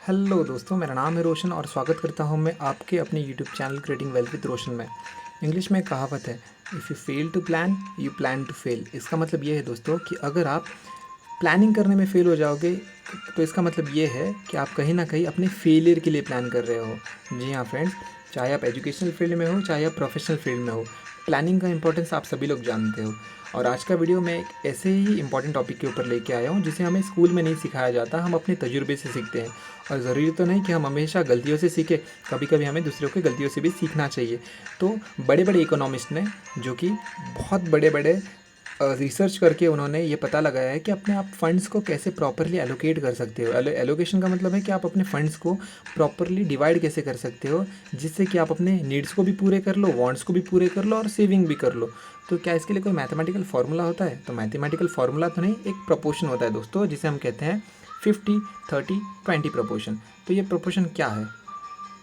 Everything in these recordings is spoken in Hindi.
हेलो दोस्तों, मेरा नाम है रोशन और स्वागत करता हूं मैं आपके अपने YouTube channel creating wealth with Roshan में। इंग्लिश में एक कहावत है, if you fail to plan you plan to fail. इसका मतलब ये है दोस्तों कि अगर आप प्लानिंग करने में फ़ेल हो जाओगे तो इसका मतलब ये है कि आप कहीं ना कहीं अपने फेलियर के लिए प्लान कर रहे हो। जी हाँ फ्रेंड्स, चाहे आप एजुकेशनल फील्ड में हो चाहे आप प्रोफेशनल फील्ड में हो, प्लानिंग का इंपॉर्टेंस आप सभी लोग जानते हो। और आज का वीडियो मैं एक ऐसे ही इंपॉर्टेंट टॉपिक के ऊपर लेके आया हूँ जिसे हमें स्कूल में नहीं सिखाया जाता, हम अपने तजुर्बे से सीखते हैं। और ज़रूरी तो नहीं कि हम हमेशा गलतियों से सीखें, कभी कभी हमें दूसरों की गलतियों से भी सीखना चाहिए। तो बड़े बड़े इकोनॉमिस्ट ने, जो कि बहुत बड़े बड़े रिसर्च करके उन्होंने ये पता लगाया है कि अपने आप फंड्स को कैसे प्रॉपरली एलोकेट कर सकते हो। एलोकेशन का मतलब है कि आप अपने फंड्स को प्रॉपरली डिवाइड कैसे कर सकते हो, जिससे कि आप अपने नीड्स को भी पूरे कर लो, वांट्स को भी पूरे कर लो और सेविंग भी कर लो। तो क्या इसके लिए कोई मैथमेटिकल फार्मूला होता है? तो मैथमेटिकल फार्मूला तो नहीं, एक प्रोपोर्शन होता है दोस्तों, जिसे हम कहते हैं 50-30-20 प्रोपोर्शन। तो ये प्रोपोर्शन क्या है?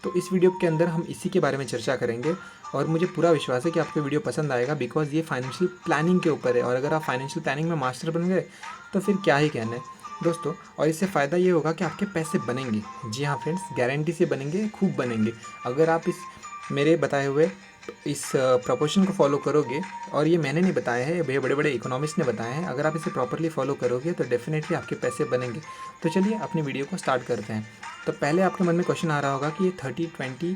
तो इस वीडियो के अंदर हम इसी के बारे में चर्चा करेंगे। और मुझे पूरा विश्वास है कि आपको वीडियो पसंद आएगा, बिकॉज ये फाइनेंशियल प्लानिंग के ऊपर है। और अगर आप फाइनेंशियल प्लानिंग में मास्टर बन गए तो फिर क्या ही कहना है दोस्तों। और इससे फ़ायदा ये होगा कि आपके पैसे बनेंगे। जी हाँ फ्रेंड्स, गारंटी से बनेंगे, खूब बनेंगे। अगर आप इस मेरे बताए हुए इस प्रोपोर्शन को फॉलो करोगे, और ये मैंने नहीं बताया है, ये बड़े बड़े इकोनॉमिस्ट ने बताया है, अगर आप इसे प्रॉपरली फॉलो करोगे तो डेफिनेटली आपके पैसे बनेंगे। तो चलिए अपनी वीडियो को स्टार्ट करते हैं। तो पहले आपके मन में क्वेश्चन आ रहा होगा कि ये 30-20,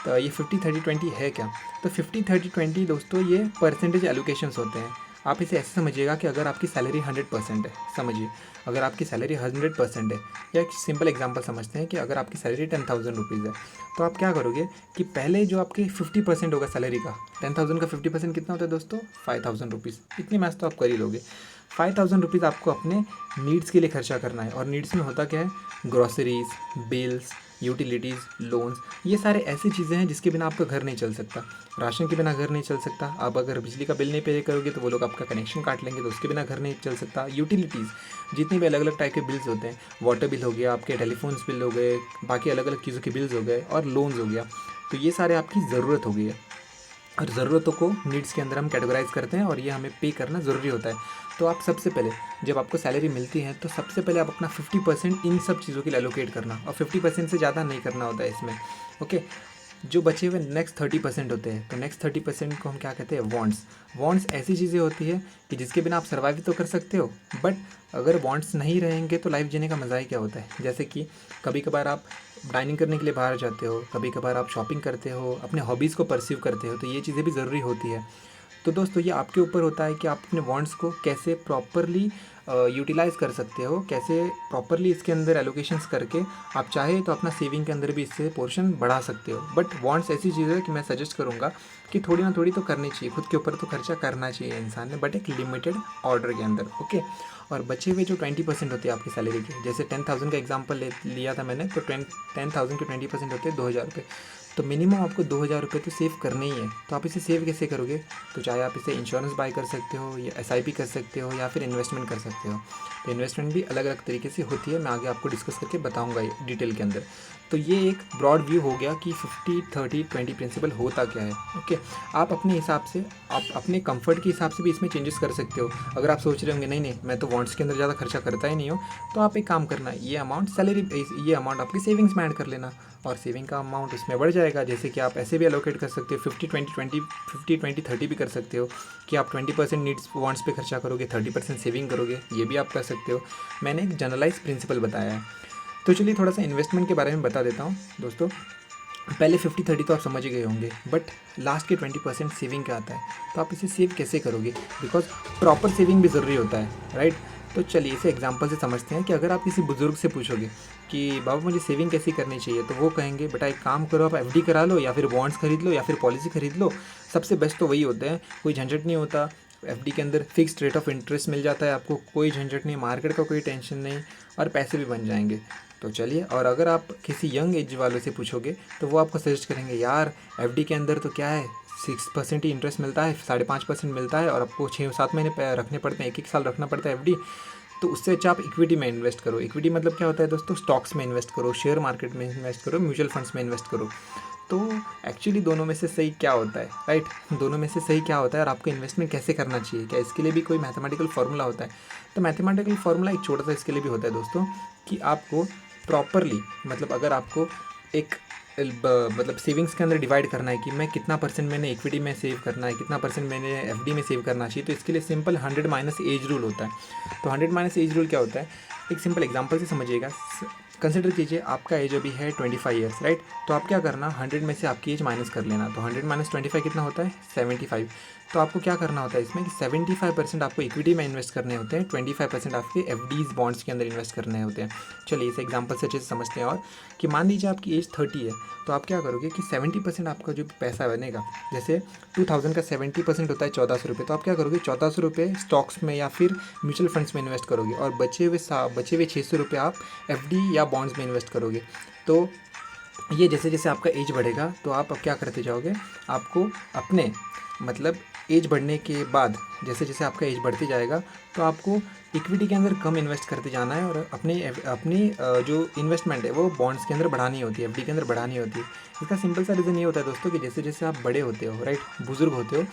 तो ये 50-30-20 है क्या? तो 50-30-20 दोस्तों ये परसेंटेज एलोकेशंस होते हैं। आप इसे ऐसे समझिएगा कि अगर आपकी सैलरी 100% है, समझिए अगर आपकी सैलरी 100% है, या एक सिंपल एग्जांपल समझते हैं कि अगर आपकी सैलरी 10,000 रुपीज़ है, तो आप क्या करोगे कि पहले जो आपके 50% होगा सैलरी का, 10,000 का 50% कितना होता है दोस्तों? 5,000 रुपीज़। इतनी मैथ तो आप कर ही लोगे। 5,000 रुपीज़ आपको अपने नीड्स के लिए खर्चा करना है। और नीड्स में होता क्या है? ग्रॉसरीज, बिल्स, यूटिलिटीज़, लोन्स, ये सारे ऐसी चीज़ें हैं जिसके बिना आपका घर नहीं चल सकता। राशन के बिना घर नहीं चल सकता। आप अगर बिजली का बिल नहीं पे करोगे तो वो लोग आपका कनेक्शन काट लेंगे, तो उसके बिना घर नहीं चल सकता। यूटिलिटीज़, जितनी भी अलग अलग टाइप के बिल्स होते हैं, वाटर बिल हो गया, आपके टेलीफोन्स बिल हो गए, बाकी अलग अलग चीज़ों के बिल्स हो गए, और लोन्स हो गया। तो ये सारे आपकी ज़रूरत हो गई है। और ज़रूरतों को नीड्स के अंदर हम कैटेगराइज करते हैं, और ये हमें पे करना ज़रूरी होता है। तो आप सबसे पहले, जब आपको सैलरी मिलती है, तो सबसे पहले आप अपना 50% इन सब चीज़ों के लिए एलोकेट करना, और 50% से ज़्यादा नहीं करना होता है इसमें। ओके, जो बचे हुए नेक्स्ट 30% होते हैं, तो नेक्स्ट 30% को हम क्या कहते हैं? वांट्स। वांट्स ऐसी चीज़ें होती है कि जिसके बिना आप सर्वाइव तो कर सकते हो, बट अगर वांट्स नहीं रहेंगे तो लाइफ जीने का मज़ा ही क्या होता है। जैसे कि कभी कभार आप डाइनिंग करने के लिए बाहर जाते हो, कभी कभार आप शॉपिंग करते हो, अपने हॉबीज़ को परस्यू करते हो, तो ये चीज़ें भी ज़रूरी होती है। तो दोस्तों ये आपके ऊपर होता है कि आप अपने वांट्स को कैसे प्रॉपरली यूटिलाइज़ कर सकते हो, कैसे प्रॉपरली इसके अंदर एलोकेशंस करके आप चाहे तो अपना सेविंग के अंदर भी इससे पोर्शन बढ़ा सकते हो। बट वांट्स ऐसी चीज़ है कि मैं सजेस्ट करूँगा कि थोड़ी ना थोड़ी तो करनी चाहिए, खुद के ऊपर तो खर्चा करना चाहिए इंसान ने, बट एक लिमिटेड ऑर्डर के अंदर। ओके, और बचे हुए जो 20% होते हैं आपकी सैलरी के, जैसे 10,000 का एग्जाम्पल लिया था मैंने, तो 10,000 के 20% होते हैं 2,000 रुपये। तो मिनिमम आपको 2,000 रुपये तो सेव करने ही है। तो आप इसे सेव कैसे करोगे? तो चाहे आप इसे इंश्योरेंस बाय कर सकते हो, या SIP कर सकते हो, या फिर इन्वेस्टमेंट कर सकते हो। तो इन्वेस्टमेंट भी अलग अलग तरीके से होती है, मैं आगे आपको डिस्कस करके बताऊंगा ये डिटेल के अंदर। तो ये एक ब्रॉड व्यू हो गया कि 50-30-20 प्रिंसिपल होता क्या है। ओके, आप अपने हिसाब से, आप अपने कंफर्ट के हिसाब से भी इसमें चेंजेस कर सकते हो। अगर आप सोच रहे होंगे नहीं नहीं मैं तो वांट्स के अंदर ज़्यादा खर्चा करता ही नहीं हूँ, तो आप एक काम करना, ये अमाउंट सैलरी, ये अमाउंट आपकी सेविंग्स में ऐड कर लेना, और सेविंग का अमाउंट उसमें बढ़ जाएगा। जैसे कि आप ऐसे भी एलोकेट कर सकते हो, 50-20-20, 50-20-30 भी कर सकते हो, कि आप 20% नीड्स वांट्स पे खर्चा करोगे, 30% सेविंग करोगे, ये भी आप कर सकते हो। मैंने एक जनरलाइज प्रिंसिपल बताया है। तो चलिए थोड़ा सा इन्वेस्टमेंट के बारे में बता देता हूँ दोस्तों। पहले 50-30 तो आप समझ ही गए होंगे, बट लास्ट के 20% सेविंग का आता है। तो आप इसे सेव कैसे करोगे? बिकॉज प्रॉपर सेविंग भी ज़रूरी होता है, राइट? तो चलिए इसे एग्जांपल से समझते हैं कि अगर आप किसी बुजुर्ग से पूछोगे कि बाबा मुझे सेविंग कैसी करनी चाहिए, तो वो कहेंगे बेटा एक काम करो, आप FD करा लो, या फिर बॉन्ड्स खरीद लो, या फिर पॉलिसी खरीद लो। सबसे बेस्ट तो वही होते हैं, कोई झंझट नहीं होता। FD के अंदर फिक्स्ड रेट ऑफ इंटरेस्ट मिल जाता है आपको, कोई झंझट नहीं, मार्केट का कोई टेंशन नहीं, और पैसे भी बन जाएंगे। तो चलिए, और अगर आप किसी यंग एज वालों से पूछोगे तो वो आपको सजेस्ट करेंगे यार FD के अंदर तो क्या है, 6% ही इंटरेस्ट मिलता है, 5.5% मिलता है, और आपको 6-7 महीने रखने पड़ते हैं, 1-1 साल रखना पड़ता है FD। तो उससे अच्छा आप इक्विटी में इन्वेस्ट करो। इक्विटी मतलब क्या होता है दोस्तों? स्टॉक्स में इन्वेस्ट करो, शेयर मार्केट में इन्वेस्ट करो, म्यूचुअल फंड्स में इन्वेस्ट करो। तो एक्चुअली दोनों में से सही क्या होता है, राइट? दोनों में से सही क्या होता है, और आपको इन्वेस्टमेंट कैसे करना चाहिए, क्या इसके लिए भी कोई मैथमेटिकल फार्मूला होता है? तो मैथमेटिकल फार्मूला एक छोटा सा इसके लिए भी होता है दोस्तों, कि आपको प्रॉपरली, मतलब अगर आपको एक मतलब सेविंग्स के अंदर डिवाइड करना है कि मैं कितना परसेंट मैंने इक्विटी में सेव करना है, कितना परसेंट मैंने एफडी में सेव करना चाहिए, तो इसके लिए सिंपल 100 माइनस एज रूल होता है। तो 100 माइनस एज रूल क्या होता है, एक सिंपल एग्जांपल से समझिएगा। कंसिडर कीजिए आपका एज अभी है 25 ईयर्स, राइट। तो आप क्या करना, 100 में से आपकी एज माइनस कर लेना। तो 100 माइनस 25 कितना होता है, 75। तो आपको क्या करना होता है इसमें कि 75% आपको इक्विटी में इन्वेस्ट करने होते हैं, 25% आपके एफडीज बॉन्ड्स के अंदर इन्वेस्ट करने होते हैं। चलिए इस एग्जांपल से अच्छे से समझते हैं। और कि मान लीजिए आपकी एज 30 है, तो आप क्या करोगे कि 70% आपका जो पैसा बनेगा, जैसे 2000 का 70% होता है 1400 रुपये, तो आप क्या करोगे 1400 रुपये स्टॉक्स में या फिर म्यूचुअल फंड्स में इन्वेस्ट करोगे, और बचे हुए 600 रुपये आप एफडी या बॉन्ड्स में इन्वेस्ट करोगे। तो ये जैसे जैसे आपका एज बढ़ेगा तो आप अब क्या करते जाओगे, आपको अपने मतलब एज बढ़ने के बाद जैसे जैसे आपका एज बढ़ते जाएगा तो आपको इक्विटी के अंदर कम इन्वेस्ट करते जाना है, और अपनी अपनी जो इन्वेस्टमेंट है वो बॉन्ड्स के अंदर बढ़ानी होती है, एफडी के अंदर बढ़ानी होती है। इसका सिंपल सा रीज़न ये होता है दोस्तों कि जैसे जैसे आप बड़े होते हो, राइट, बुजुर्ग होते हो,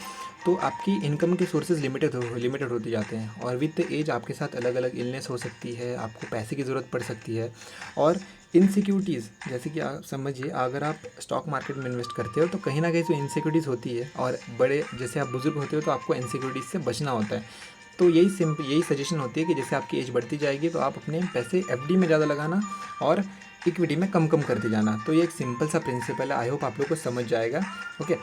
तो आपकी इनकम के सोर्सेज लिमिटेड होते जाते हैं, और विद एज आपके साथ अलग अलग इलनेस हो सकती है, आपको पैसे की ज़रूरत पड़ सकती है, और इनसिक्योरिटीज़, जैसे कि आप समझिए अगर आप स्टॉक मार्केट में इन्वेस्ट करते हो तो कहीं ना कहीं जो इनसिक्योरिटीज़ होती है, और बड़े जैसे आप बुजुर्ग होते हो तो आपको इनसिक्योरिटीज़ से बचना होता है। तो यही सजेशन होती है कि जैसे आपकी एज बढ़ती जाएगी तो आप अपने पैसे एफडी में ज़्यादा लगाना और इक्विटी में कम कम करते जाना। तो ये एक सिंपल सा प्रिंसिपल है, आई होप आप लोग को समझ जाएगा। ओके,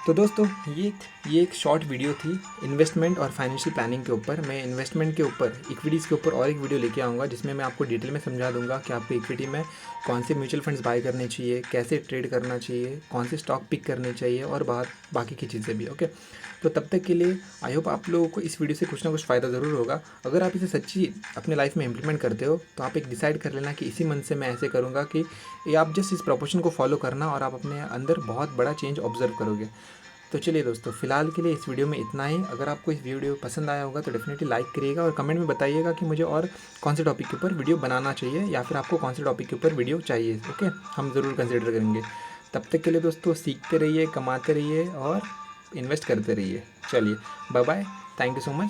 तो दोस्तों ये एक शॉर्ट वीडियो थी इन्वेस्टमेंट और फाइनेंशियल प्लानिंग के ऊपर। मैं इन्वेस्टमेंट के ऊपर, इक्विटीज़ के ऊपर और एक वीडियो लेके आऊँगा जिसमें मैं आपको डिटेल में समझा दूंगा कि आपको इक्विटी में कौन से म्यूचुअल फंड्स बाय करने चाहिए, कैसे ट्रेड करना चाहिए, कौन से स्टॉक पिक करने चाहिए, और बाकी की चीज़ें भी। ओके, तो तब तक के लिए आई होप आप लोगों को इस वीडियो से कुछ ना कुछ फ़ायदा ज़रूर होगा। अगर आप इसे सच्ची अपने लाइफ में इंप्लीमेंट करते हो तो आप एक डिसाइड कर लेना कि इसी मंथ से मैं ऐसे करूँगा, कि ये आप जस्ट इस प्रोपोर्शन को फॉलो करना और आप अपने अंदर बहुत बड़ा चेंज ऑब्जर्व करोगे। तो चलिए दोस्तों, फिलहाल के लिए इस वीडियो में इतना ही। अगर आपको इस वीडियो पसंद आया होगा तो डेफिनेटली लाइक करिएगा, और कमेंट में बताइएगा कि मुझे और कौन से टॉपिक के ऊपर वीडियो बनाना चाहिए, या फिर आपको कौन से टॉपिक के ऊपर वीडियो चाहिए। ओके, हम ज़रूर कंसिडर करेंगे। तब तक के लिए दोस्तों, सीखते रहिए, कमाते रहिए और इन्वेस्ट करते रहिए। चलिए bye bye, thank you so much.